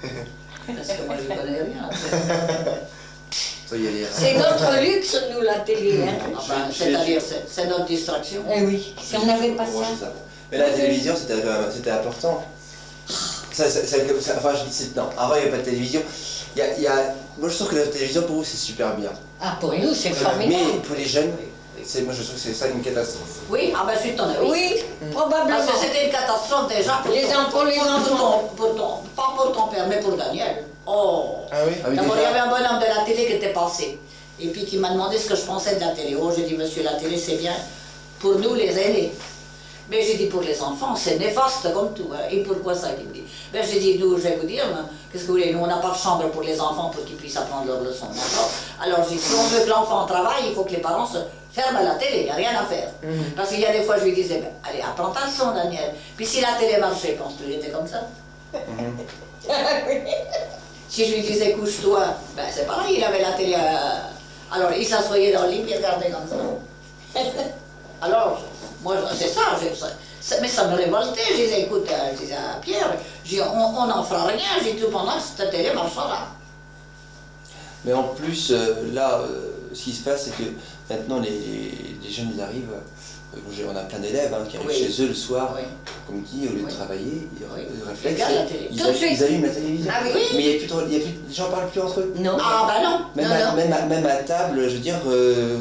Parce que moi, je connais rien. C'est notre luxe, nous, la télé. Hein. Enfin, c'est-à-dire, c'est notre distraction. Eh oui, si on n'avait pas ça. Mais la télévision, c'était important. Enfin, je dis, non, avant, il n'y avait pas de télévision. Moi, je trouve que la télévision, pour vous, c'est super bien. Ah, pour nous, c'est formidable. Mais pour les jeunes, moi, je trouve que c'est ça une catastrophe. Oui, ah ben, je suis ton avis. Oui, probablement. Parce que c'était une catastrophe déjà pour les enfants. Pas pour ton père, mais pour Daniel. Oh. Ah oui. D'abord, il y avait un bonhomme de la télé qui était passé. Et puis qui m'a demandé ce que je pensais de la télé. Oh, j'ai dit, monsieur, la télé, c'est bien pour nous, les aînés. Mais j'ai dit, pour les enfants, c'est néfaste comme tout. Hein. Et pourquoi ça, il me dit? Ben, j'ai dit, nous, je vais vous dire, qu'est-ce que vous voulez, nous, on n'a pas de chambre pour les enfants pour qu'ils puissent apprendre leurs leçons. Alors, j'ai dit, si on veut que l'enfant travaille, il faut que les parents se ferment à la télé, il n'y a rien à faire. Parce qu'il y a des fois, je lui disais, ben, allez, apprends ta leçon, Daniel. Puis si la télé marchait, penses-tu, il était comme ça? Si je lui disais, couche-toi, ben, c'est pareil, il avait la télé. Alors, il s'assoyait dans le lit, il regardait comme ça. Alors, moi, c'est ça, mais ça me révoltait. Je disais, écoute, je disais à Pierre, on n'en fera rien, j'ai tout pendant que cette télé marchera. Mais en plus, là, ce qui se passe, c'est que maintenant, les jeunes, ils arrivent, on a plein d'élèves qui arrivent chez eux le soir, comme dit, au lieu de travailler, ils réfléchissent, ils allument la télévision. Ah oui. Mais il y a plus, les gens parlent plus entre eux. Non. Ah bah non. Même à table, je veux dire,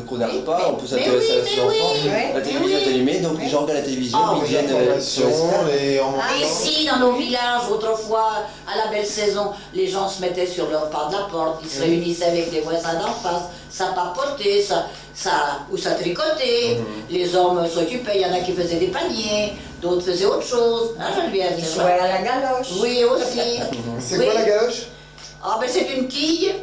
qu'on n'arrive pas, on peut s'intéresser à ses enfants, la télévision est allumée, donc les gens regardent la télévision, ils viennent sur les ici, dans nos villages, autrefois, à la belle saison, les gens se mettaient sur leur pas de la porte, ils se réunissaient avec les voisins d'en face, ça papotait, ça tricotait, les hommes s'occupaient, il y en a qui faisaient des paniers, d'autres faisaient autre chose. Hein, Geneviève, Ils jouaient à la galoche. Oui, aussi. C'est quoi la galoche? Ah ben c'est une quille,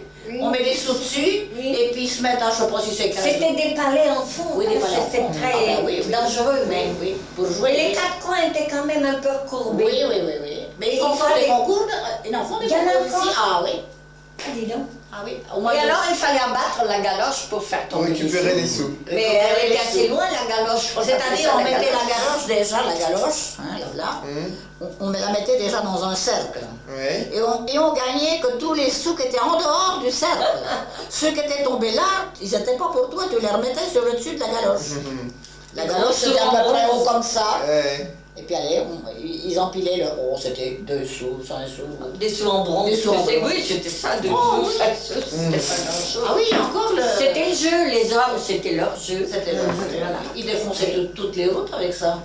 on met des sous dessus, et puis ils se mettent à, je sais pas si c'est 15. C'était des palais en fond. Oui, des palais en C'était fond. très dangereux, mais Oui, pour et jouer. les quatre coins étaient quand même un peu courbés. Oui. Mais ils font des concours, ils en font des Il y en a concours encore? ici. Ah oui. Ah, dis donc. Ah oui. Au moins Et alors, il fallait abattre la galoche pour faire Pour tomber récupérer les sous. Mais elle était assez loin, la galoche. C'est-à-dire, on mettait la galoche déjà, la galoche, là, on la mettait déjà dans un cercle. Ouais. Et on gagnait que tous les sous qui étaient en dehors du cercle. Ceux qui étaient tombés là, ils n'étaient pas pour toi, tu les remettais sur le dessus de la galoche. La galoche, c'était à peu près haut comme ça. Ouais. Et puis allez, ils empilaient le haut, c'était 2 sous, 5 sous. Des sous en bronze. Des sous en bronze. Oui, c'était ça, 2 Oh, sous, oui. 5 sous, c'était pas grand-chose. Ah oui, encore le... C'était le jeu, les hommes, c'était leur jeu. C'était le... Voilà. Ils défonçaient toutes les routes avec ça.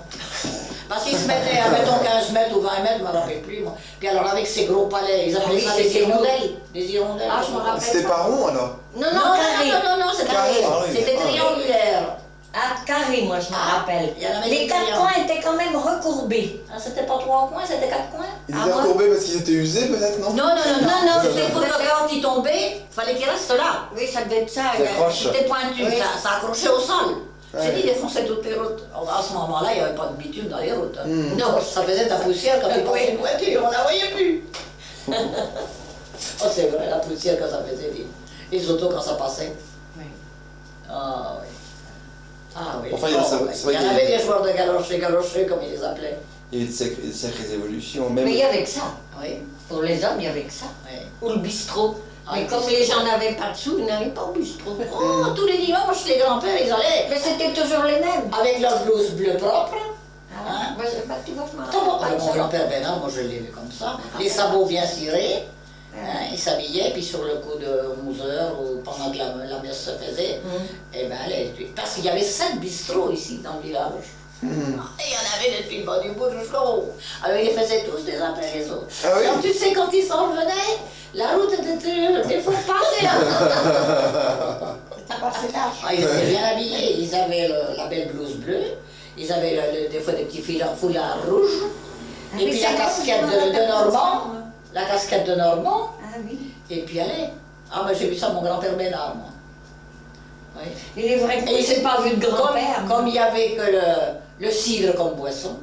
Parce qu'ils se mettaient à, mettons, 15 mètres ou 20 mètres, je ne me rappelle plus, moi. Puis alors, avec ces gros palais, ils appelaient ça des hirondelles. Des hirondelles. Ah, je me rappelle. C'était pas rond alors? Non, Non, c'était Carré. C'était triangulaire. Ah, carré, moi, je me rappelle. il y en avait Les des 4 clients. coins étaient quand même recourbés. Ah, c'était pas 3 coins, c'était 4 coins. Ils Ah, étaient moi recourbés parce qu'ils étaient usés peut-être, non? Non, Non, c'était pour que quand ils tombaient, il fallait qu'ils restent là. Oui, ça devait être ça. Ça accroche. C'était pointu, Oui. ça accrochait au sol. J'ai Ouais. dit, ils défonçaient toutes les routes. Alors, à ce moment-là, il n'y avait pas de bitume dans les routes. Non, Ça faisait de la poussière quand ils passaient une voiture, on la voyait plus. Oh, c'est vrai, la poussière que ça faisait vite. Les autos quand ça passait. Oui. Ah oui. Ah oui. Enfin, Oh, c'est ouais. vrai Il y en qu'il y a- avait des joueurs de galochés, comme ils les appelaient. Il y a eu de sacrées évolutions, même... mais il y avait que ça. Oui, Pour les hommes, il y avait que ça. oui. Ou le bistrot. Ah, Mais le comme bistrot. les gens n'avaient pas de sous, ils n'allaient pas au bistrot. Oh, tous les dimanches, les grands-pères, ils allaient Mais c'était toujours les mêmes. avec leur blouse bleue propre. Ah, moi, tu vois, je me Attends, rappelle pas de mon ça. grand-père Bernard, moi je l'ai vu comme ça. Les sabots bien cirés. Il s'habillait, puis sur le coup de 11h, ou pendant que la messe se faisait, eh ben, parce qu'il y avait 7 bistrots ici dans le village. Et il y en avait depuis le bas du bout jusqu'au haut. Alors ils les faisaient tous les uns après les autres. Ah oui? Alors tu sais, quand ils s'en revenaient, la route était des fois passée là. Ah, ils étaient bien habillés, ils avaient la belle blouse bleue, ils avaient des fois des petits foulards rouges, et mais puis c'est la bon, casquette je me de rappelle Normand, ça, moi. la casquette de Normand, Ah oui. et puis allez. Ah ben j'ai vu ça mon grand-père Bénard, moi. Oui. Il est vrai que Et j'ai pas vu de grand-père. Comme il n'y avait que le cidre comme boisson,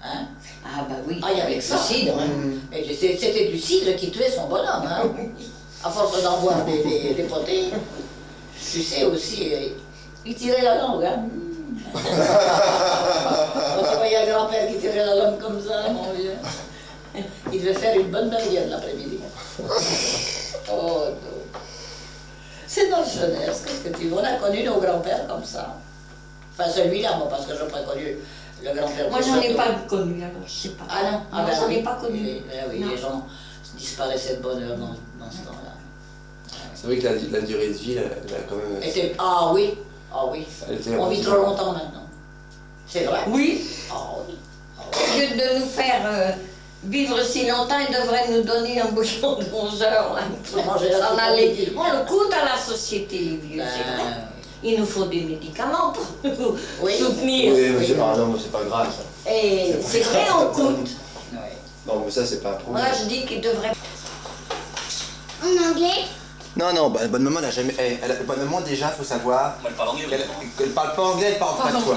hein. Ah bah oui, Ah, il y avait que ça. le cidre. Et c'était du cidre qui tuait son bonhomme, hein. À force d'en boire des potés. Tu sais aussi, il tirait la langue, hein. Quand tu voyais un grand-père qui tirait la langue comme ça, mon vieux, il devait faire une bonne merguez l'après-midi. Oh non. C'est notre jeunesse, qu'est-ce que tu veux? On a connu nos grands-pères comme ça. Enfin, celui-là, moi, parce que j'ai pas connu le grand-père. Moi, j'en ai pas connu, alors je sais pas. Ah non? Ah Non, ben j'en ai oui. pas connu. Oui, Non. les gens disparaissaient de bonne heure dans ce temps-là. C'est vrai que la durée de vie, elle a quand même... Ah oui, ah oui. Elle était On vit trop longtemps maintenant. C'est vrai? Oui, Ah oui. Ah au oui. lieu de nous faire vivre si longtemps, ils devraient nous donner un bouchon de 11 heures. Là, Pour manger la s'en soupe aller. au midi. On le coûte à la société, les vieux, c'est vrai. Ben, Il nous faut des médicaments pour nous Oui. soutenir. Oui, mais c'est pas grave ça. Et c'est vrai, on coûte. oui. Non, mais ça, c'est pas un problème. Moi, je dis qu'ils devraient... En anglais? Non, bonne maman, elle a jamais... bonne maman, déjà, faut savoir... Moi, elle parle anglais. Elle parle pas anglais, elle parle pas de toi.